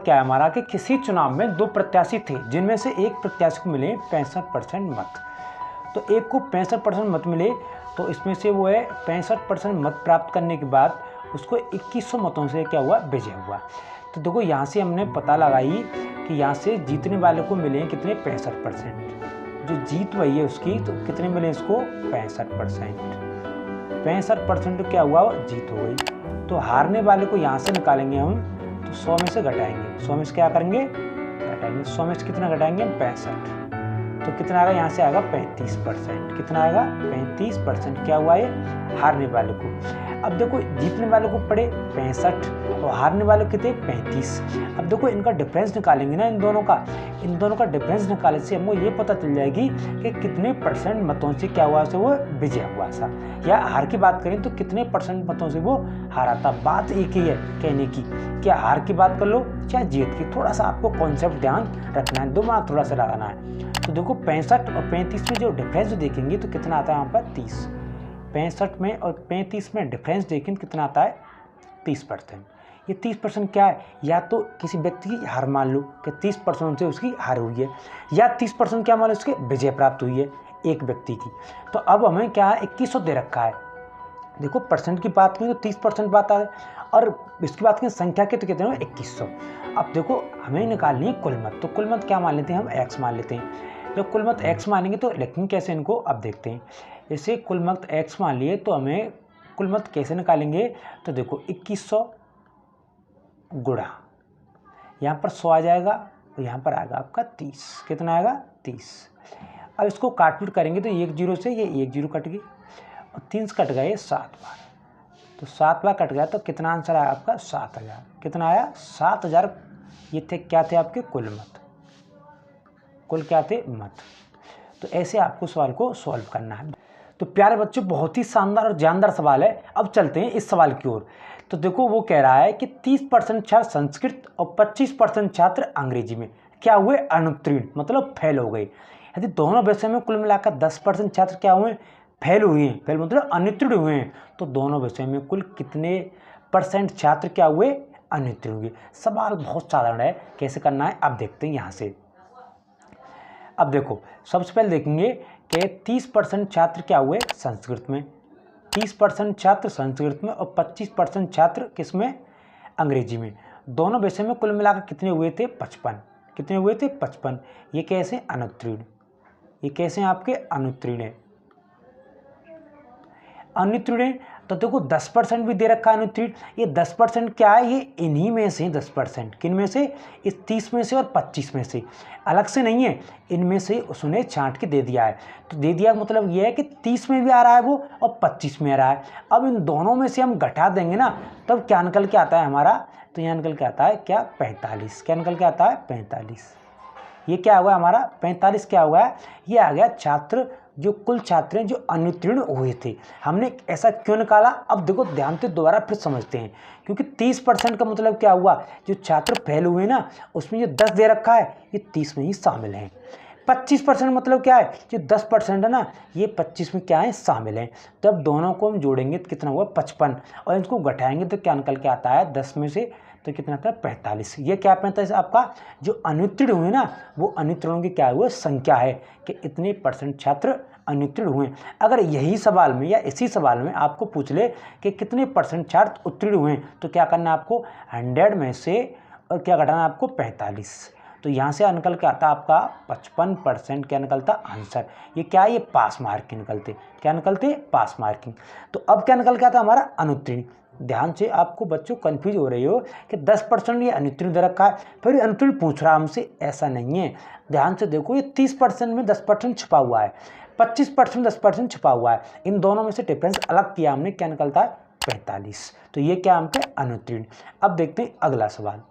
क्या है हमारा कि किसी चुनाव में 2 प्रत्याशी थे जिनमें से एक प्रत्याशी को मिले 65% मत। तो एक को 65% मत मिले, तो इसमें से वो है 65% मत प्राप्त करने के बाद उसको 2100 मतों से क्या हुआ, विजय हुआ। तो देखो यहाँ से हमने पता लगाई कि यहाँ से जीतने वाले को मिले कितने, 65%। जो जीत हुई है उसकी, तो कितने मिले इसको, 65%। 65% क्या हुआ, जीत हो गई। तो हारने वाले को यहाँ से निकालेंगे हम, तो 100 में से घटाएंगे। 100 में से क्या करेंगे, घटाएंगे। 100 में से कितना घटाएंगे, 65। तो कितना आएगा, यहाँ से आएगा 35%। कितना आएगा, 35% क्या हुआ, ये हारने वाले को। अब देखो जीतने वाले को पड़े 65 और हारने वाले को कितने, 35। अब देखो इनका डिफरेंस निकालेंगे ना, इन दोनों का डिफरेंस निकालने से हमको ये पता चल जाएगी कि कितने % मतों से क्या हुआ, से वो विजय हुआ सा। या हार की बात करें तो कितने % मतों से वो हारा था। बात एक ही है कहने की, क्या हार की बात कर लो चाहे जीत की, थोड़ा सा आपको कॉन्सेप्ट ध्यान रखना है, दिमाग थोड़ा सा लगाना है। तो देखो 65 और 35 में जो डिफरेंस देखेंगे तो कितना आता है यहाँ पर, 30। 65 में और 35 में डिफरेंस देखें कितना आता है, 30%। ये 30% क्या है, या तो किसी व्यक्ति की हार मान लो कि 30% से उसकी हार हुई है, या 30% क्या मान लो उसके विजय प्राप्त हुई है एक व्यक्ति की। तो अब हमें क्या है, 2100 दे रखा है। देखो परसेंट की बात करें तो 30% बात है, और इसकी बात करें संख्या की तो कितने हैं, 2100। अब देखो हमें निकालनी है कुल मत, तो कुल मत क्या मान लेते हैं हम, x मान लेते हैं। जब कुल मत x मानेंगे तो लिखेंगे कैसे इनको, अब देखते हैं। जैसे कुल मत x मान लिए तो हमें कुल मत कैसे निकालेंगे, तो देखो 2100 गुणा, यहाँ पर 100 आ जाएगा और यहाँ पर आएगा आपका 30। कितना आएगा, 30। अब इसको काटपीट करेंगे तो 1 0 से ये 1 0 कट गई और 3 से कट गए 7 बार, तो 7 बार कट गया तो कितना आंसर आया आपका, 7000। कितना आया, 7000। ये थे क्या थे आपके कुल मत, कुल क्या थे, मत। तो ऐसे आपको सवाल को सॉल्व करना है। तो प्यारे बच्चों बहुत ही शानदार और जानदार सवाल है। अब चलते हैं इस सवाल की ओर। तो देखो वो कह रहा है कि 30% छात्र संस्कृत और 25% छात्र अंग्रेजी में क्या हुए, अनुत्तीर्ण, मतलब फेल हो गए। यदि दोनों विषय में कुल मिलाकर 10% छात्र क्या हुए, फेल हुए हैं, फेल मतलब अनुत्तीर्ण हुए हैं, तो दोनों विषय में कुल कितने % छात्र क्या हुए, अनुत्तीर्ण हुए। सवाल बहुत साधारण है, कैसे करना है अब देखते हैं यहाँ से। अब देखो सबसे पहले देखेंगे कि 30% छात्र क्या हुए संस्कृत में, 30% छात्र संस्कृत में और 25% छात्र किस में, अंग्रेजी में। दोनों विषय में कुल मिलाकर कितने हुए थे, 55। कितने हुए थे, 55। ये कैसे, अनुत्तीर्ण। ये कैसे आपके अनुत्तीर्ण है, अनुत्तीर्ण। तो देखो 10% भी दे रखा है अनुत्तीर्ण। ये 10% क्या है, ये इन्हीं में से 10%, किन में से, इस 30 में से और 25 में से, अलग से नहीं है, इनमें से उसने छांट के दे दिया है। तो दे दिया मतलब ये है कि 30 में भी आ रहा है वो और 25 में आ रहा है। अब इन दोनों में से हम घटा देंगे ना, तब क्या निकल के आता है हमारा, तो यहाँ निकल के आता है क्या, 45। क्या निकल के आता है, 45। ये क्या हुआ हमारा, 45 क्या हुआ है, ये आ गया छात्र, जो कुल छात्र हैं जो अनुत्तीर्ण हुए थे। हमने ऐसा क्यों निकाला, अब देखो ध्यान से दोबारा फिर समझते हैं। क्योंकि 30% का मतलब क्या हुआ, जो छात्र फेल हुए ना, उसमें जो 10 दे रखा है ये 30 में ही शामिल हैं। 25% मतलब क्या है, जो 10% है ना, ये 25 में क्या है, शामिल हैं। तब दोनों को हम जोड़ेंगे तो कितना हुआ, 55, और इनको घटाएंगे तो क्या निकल के आता है, 10 में से तो कितना आता है, 45। ये क्या 45 आपका, जो अनुत्तीर्ण हुए ना, वो अनुत्तीर्णों की क्या हुआ, संख्या है कि इतने % छात्र अनुत्तीर्ण हुए। अगर यही सवाल में या इसी सवाल में आपको पूछ ले कि कितने % छात्र उत्तीर्ण हुए, तो क्या करना है आपको, 100 में से और क्या घटाना आपको, 45। तो यहाँ से निकल के आता आपका 55% क्या निकलता आंसर। ये क्या है, ये पास मार्क निकलते, क्या निकलते, पास मार्किंग। तो अब क्या निकल के आता हमारा, अनुत्तीर्ण। ध्यान से, आपको बच्चों कंफ्यूज हो रही हो कि 10% ये अनुत्तीर्ण दे रखा है, फिर अनुत्तीर्ण पूछ रहा हमसे, ऐसा नहीं है। ध्यान से देखो, ये 30% में 10% छुपा हुआ है, 25% 10% छुपा हुआ है। इन दोनों में से डिफरेंस अलग किया हमने, क्या निकलता है, 45। तो ये क्या हमके अनुत्तीर्ण। अब देखते हैं अगला सवाल।